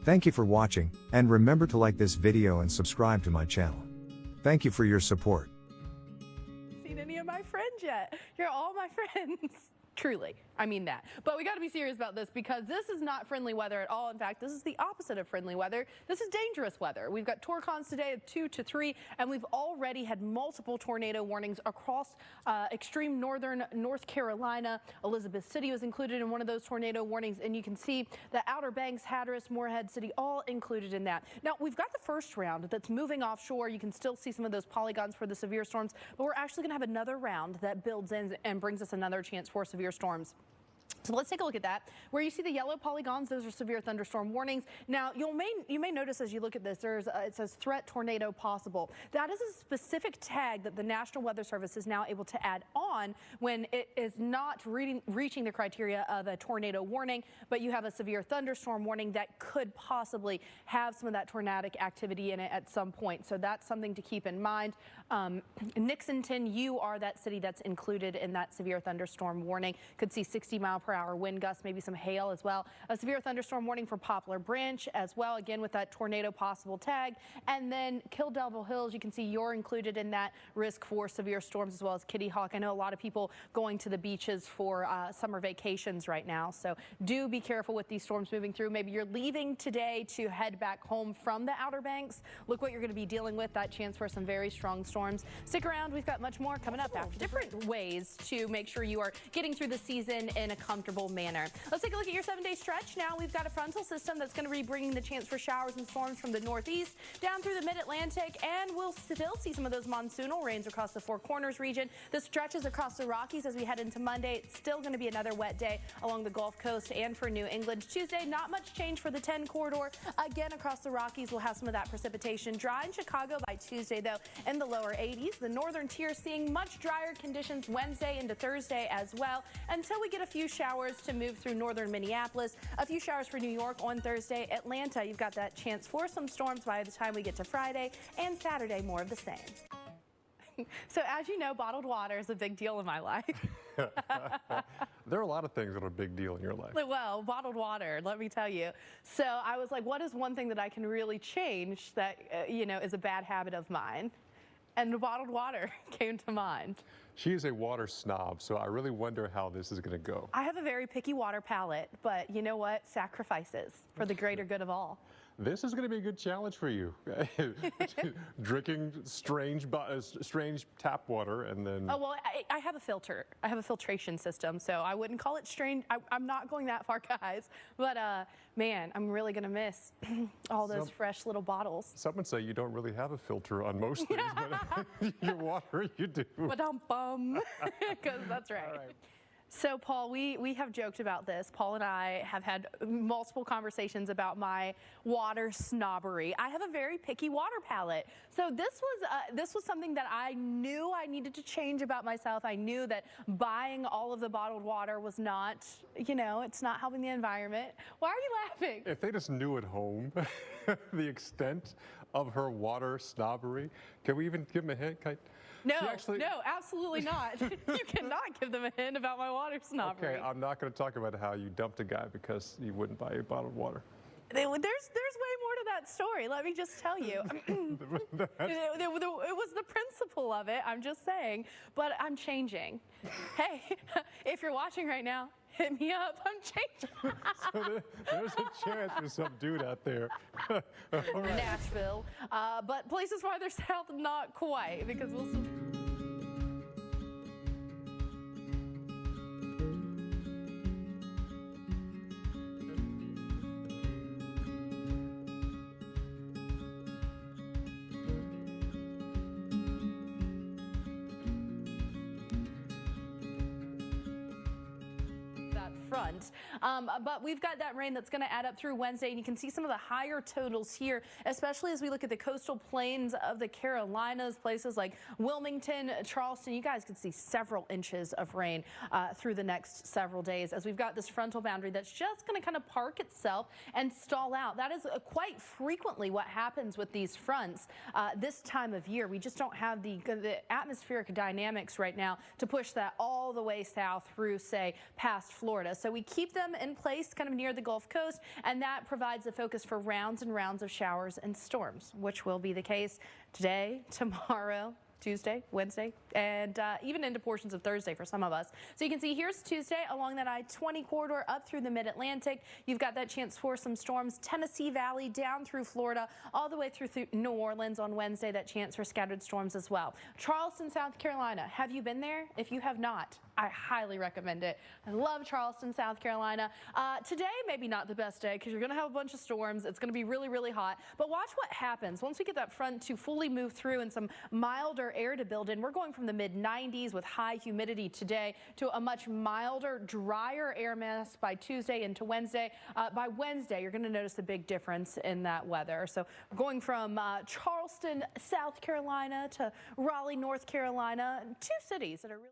Thank you for watching, and remember to like this video and subscribe to my channel. Thank you for your support. Seen any of my friends yet? You're all my friends. Truly, I mean that. But we got to be serious about this because this is not friendly weather at all. In fact, this is the opposite of friendly weather. This is dangerous weather. We've got torcons today of 2 to 3, and we've already had multiple tornado warnings across extreme northern North Carolina. Elizabeth City was included in one of those tornado warnings, and you can see the Outer Banks, Hatteras, Morehead City, all included in that. Now, we've got the first round that's moving offshore. You can still see some of those polygons for the severe storms, but we're actually going to have another round that builds in and brings us another chance for severe storms. So let's take a look at that. Where you see the yellow polygons, those are severe thunderstorm warnings. Now, you may notice as you look at this, it says threat tornado possible. That is a specific tag that the National Weather Service is now able to add on when it is not reaching the criteria of a tornado warning, but you have a severe thunderstorm warning that could possibly have some of that tornadic activity in it at some point. So that's something to keep in mind. Nixonton, you are that city that's included in that severe thunderstorm warning. Could see 60-mile-per-hour wind gusts, maybe some hail as well. A severe thunderstorm warning for Poplar Branch as well, again with that tornado possible tag. And then Kill Devil Hills, you can see you're included in that risk for severe storms as well as Kitty Hawk. I know a lot of people going to the beaches for summer vacations right now, so do be careful with these storms moving through. Maybe you're leaving today to head back home from the Outer Banks. Look what you're going to be dealing with, that chance for some very strong storms. Stick around, we've got much more coming up after different ways to make sure you are getting through the season in a comfortable manner. Let's take a look at your 7-day stretch. Now we've got a frontal system that's going to be bringing the chance for showers and storms from the northeast down through the mid-Atlantic, and we'll still see some of those monsoonal rains across the Four Corners region. The stretches across the Rockies as we head into Monday. It's still going to be another wet day along the Gulf Coast and for New England. Tuesday, not much change for the 10 corridor. Again, across the Rockies, we'll have some of that precipitation. Dry in Chicago by Tuesday, though, in the lower 80s. The northern tier seeing much drier conditions Wednesday into Thursday as well, until we get a few showers to move through northern Minneapolis. A few showers for New York on Thursday. Atlanta, you've got that chance for some storms by the time we get to Friday, and Saturday, more of the same. So as you know, bottled water is a big deal in my life. There are a lot of things that are a big deal in your life. Well, bottled water, let me tell you. So I was like, what is one thing that I can really change that, is a bad habit of mine? And bottled water came to mind. She is a water snob, so I really wonder how this is going to go. I have a very picky water palate, but you know what? Sacrifices for the greater good of all. This is going to be a good challenge for you. Drinking strange tap water and then... Oh, well, I have a filter. I have a filtration system, so I wouldn't call it strange. I'm not going that far, guys. But, man, I'm really going to miss all those fresh little bottles. Some would say you don't really have a filter on most things, but your water, you do. Ba-dum-bum. Because that's right. All right. So, Paul, we have joked about this. Paul and I have had multiple conversations about my water snobbery. I have a very picky water palate. So this was something that I knew I needed to change about myself. I knew that buying all of the bottled water was not, it's not helping the environment. Why are you laughing? If they just knew at home the extent of her water snobbery, can we even give them a hint? No, absolutely not. You cannot give them a hint about my water snobbery. Okay, I'm not going to talk about how you dumped a guy because you wouldn't buy a bottled water. There's way more to that story, let me just tell you. It was the principle of it, I'm just saying, but I'm changing. Hey, if you're watching right now, hit me up, I'm changing. So there's a chance for some dude out there. All right. Nashville, but places farther south, not quite, because we'll still... front. But we've got that rain that's going to add up through Wednesday, and you can see some of the higher totals here, especially as we look at the coastal plains of the Carolinas, places like Wilmington, Charleston. You guys could see several inches of rain through the next several days as we've got this frontal boundary that's just going to kind of park itself and stall out. That is quite frequently what happens with these fronts this time of year. We just don't have the atmospheric dynamics right now to push that all the way south through, say, past Florida. So we keep them in place kind of near the Gulf Coast, and that provides a focus for rounds and rounds of showers and storms, which will be the case today, tomorrow, Tuesday, Wednesday, and even into portions of Thursday for some of us. So you can see here's Tuesday along that I-20 corridor up through the mid-Atlantic. You've got that chance for some storms, Tennessee Valley down through Florida, all the way through New Orleans on Wednesday, that chance for scattered storms as well. Charleston, South Carolina, have you been there? If you have not, I highly recommend it. I love Charleston, South Carolina. Today, maybe not the best day because you're going to have a bunch of storms. It's going to be really, really hot. But watch what happens once we get that front to fully move through and some milder air to build in. We're going from the mid-90s with high humidity today to a much milder, drier air mass by Tuesday into Wednesday. By Wednesday, you're going to notice a big difference in that weather. So going from Charleston, South Carolina to Raleigh, North Carolina, two cities that are really